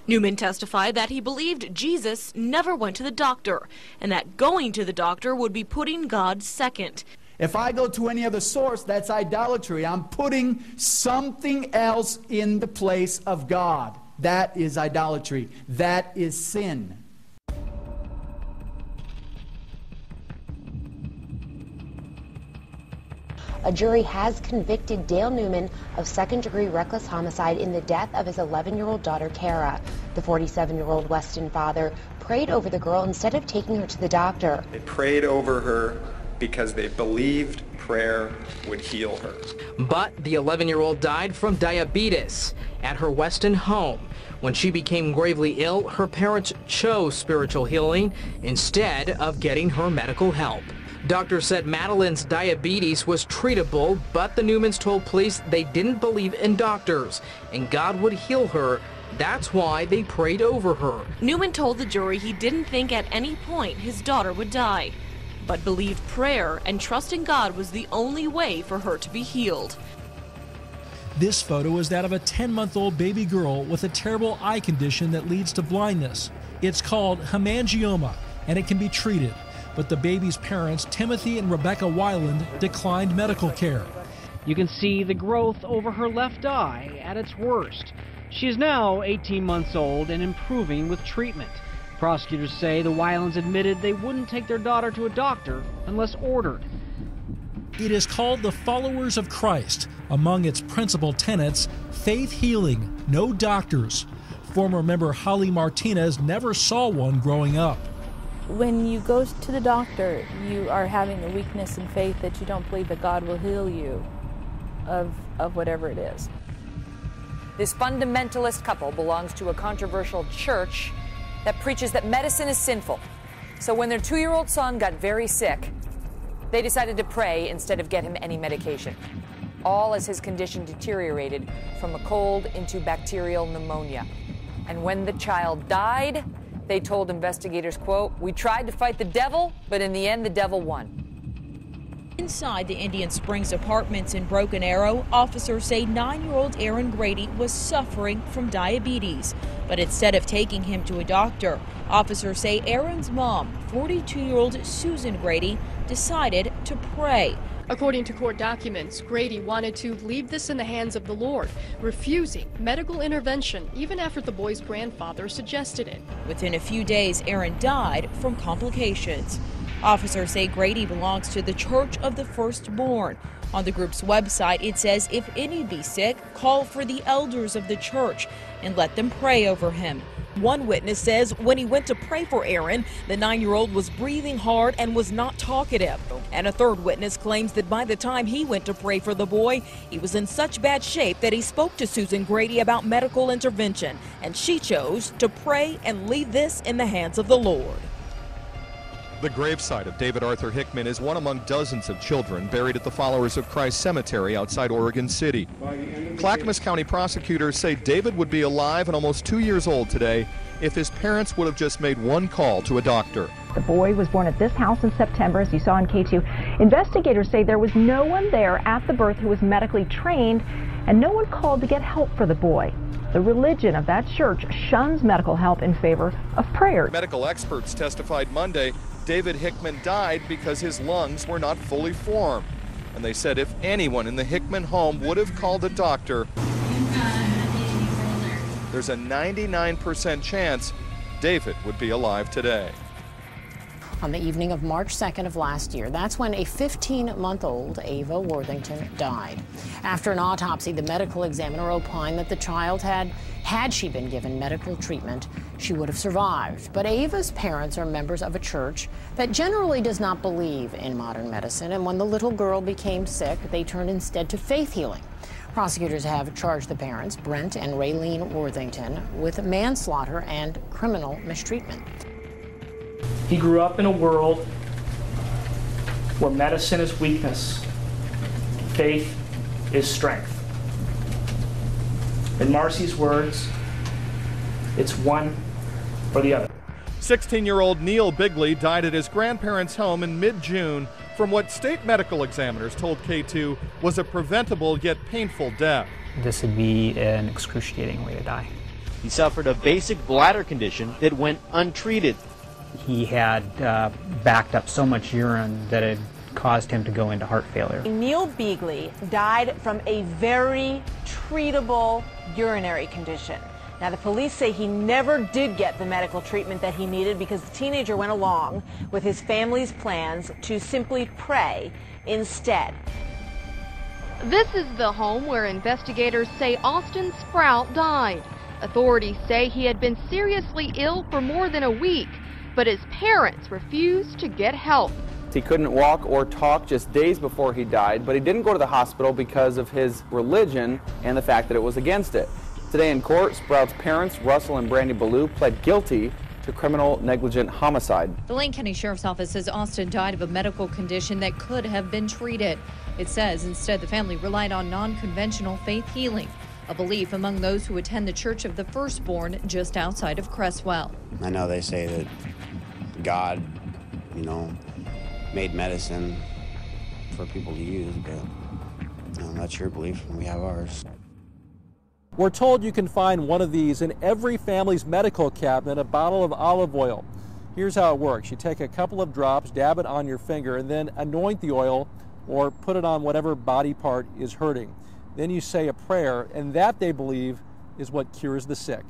Newman testified that he believed Jesus never went to the doctor and that going to the doctor would be putting God second. If I go to any other source, that's idolatry. I'm putting something else in the place of God. That is idolatry. That is sin. A jury has convicted Dale Newman of second-degree reckless homicide in the death of his 11-year-old daughter, Kara. The 47-year-old Weston father prayed over the girl instead of taking her to the doctor. They prayed over her because they believed prayer would heal her. But the 11-year-old died from diabetes at her Weston home. When she became gravely ill, her parents chose spiritual healing instead of getting her medical help. Doctors said Madeline's diabetes was treatable, but the Newmans told police they didn't believe in doctors and God would heal her. That's why they prayed over her. Newman told the jury he didn't think at any point his daughter would die, but believed prayer and trusting God was the only way for her to be healed. This photo is that of a 10-month-old baby girl with a terrible eye condition that leads to blindness. It's called hemangioma, and it can be treated. But the baby's parents, Timothy and Rebecca Weiland, declined medical care. You can see the growth over her left eye at its worst. She is now 18 months old and improving with treatment. Prosecutors say the Weilands admitted they wouldn't take their daughter to a doctor unless ordered. It is called the Followers of Christ. Among its principal tenets, faith healing, no doctors. Former member Holly Martinez never saw one growing up. When you go to the doctor, you are having a weakness in faith that you don't believe that God will heal you of whatever it is. This fundamentalist couple belongs to a controversial church that preaches that medicine is sinful. So when their 2-year-old son got very sick, they decided to pray instead of get him any medication. All as his condition deteriorated from a cold into bacterial pneumonia. And when the child died, they told investigators, quote, "We tried to fight the devil, but in the end, the devil won." Inside the Indian Springs apartments in Broken Arrow, officers say 9-year-old Aaron Grady was suffering from diabetes. But instead of taking him to a doctor, officers say Aaron's mom, 42-year-old Susan Grady, decided to pray. According to court documents, Grady wanted to leave this in the hands of the Lord, refusing medical intervention even after the boy's grandfather suggested it. Within a few days, Aaron died from complications. Officers say Grady belongs to the Church of the Firstborn. On the group's website, it says if any be sick, call for the elders of the church and let them pray over him. One witness says when he went to pray for Aaron, the 9-year-old was breathing hard and was not talkative. And a third witness claims that by the time he went to pray for the boy, he was in such bad shape that he spoke to Susan Grady about medical intervention, and she chose to pray and leave this in the hands of the Lord. The gravesite of David Arthur Hickman is one among dozens of children buried at the Followers of Christ Cemetery outside Oregon City. Clackamas County prosecutors say David would be alive and almost 2 years old today if his parents would have just made one call to a doctor. The boy was born at this house in September, as you saw on K2. Investigators say there was no one there at the birth who was medically trained, and no one called to get help for the boy. The religion of that church shuns medical help in favor of prayer. Medical experts testified Monday David Hickman died because his lungs were not fully formed. And they said if anyone in the Hickman home would have called a doctor, there's a 99% chance David would be alive today. On the evening of March 2nd of last year, that's when a 15-month-old Ava Worthington died. After an autopsy, the medical examiner opined that the child had she been given medical treatment, she would have survived. But Ava's parents are members of a church that generally does not believe in modern medicine, and when the little girl became sick, they turned instead to faith healing. Prosecutors have charged the parents, Brent and Raylene Worthington, with manslaughter and criminal mistreatment. He grew up in a world where medicine is weakness, faith is strength. In Marcy's words, it's one or the other. 16-year-old Neil Bigley died at his grandparents' home in mid-June from what state medical examiners told K2 was a preventable yet painful death. This would be an excruciating way to die. He suffered a basic bladder condition that went untreated. He had backed up so much urine that it caused him to go into heart failure. Neil Beagley died from a very treatable urinary condition. Now, the police say he never did get the medical treatment that he needed because the teenager went along with his family's plans to simply pray instead. This is the home where investigators say Austin Sprout died. Authorities say he had been seriously ill for more than a week, but his parents refused to get help. He couldn't walk or talk just days before he died, but he didn't go to the hospital because of his religion and the fact that it was against it. Today in court, Sprout's parents, Russell and Brandy Ballou, pled guilty to criminal negligent homicide. The Lane County Sheriff's Office says Austin died of a medical condition that could have been treated. It says instead the family relied on non-conventional faith healing, a belief among those who attend the Church of the Firstborn just outside of Cresswell. I know they say that God, made medicine for people to use, but that's your belief and we have ours. We're told you can find one of these in every family's medical cabinet, a bottle of olive oil. Here's how it works. You take a couple of drops, dab it on your finger, and then anoint the oil or put it on whatever body part is hurting. Then you say a prayer, and that, they believe, is what cures the sick.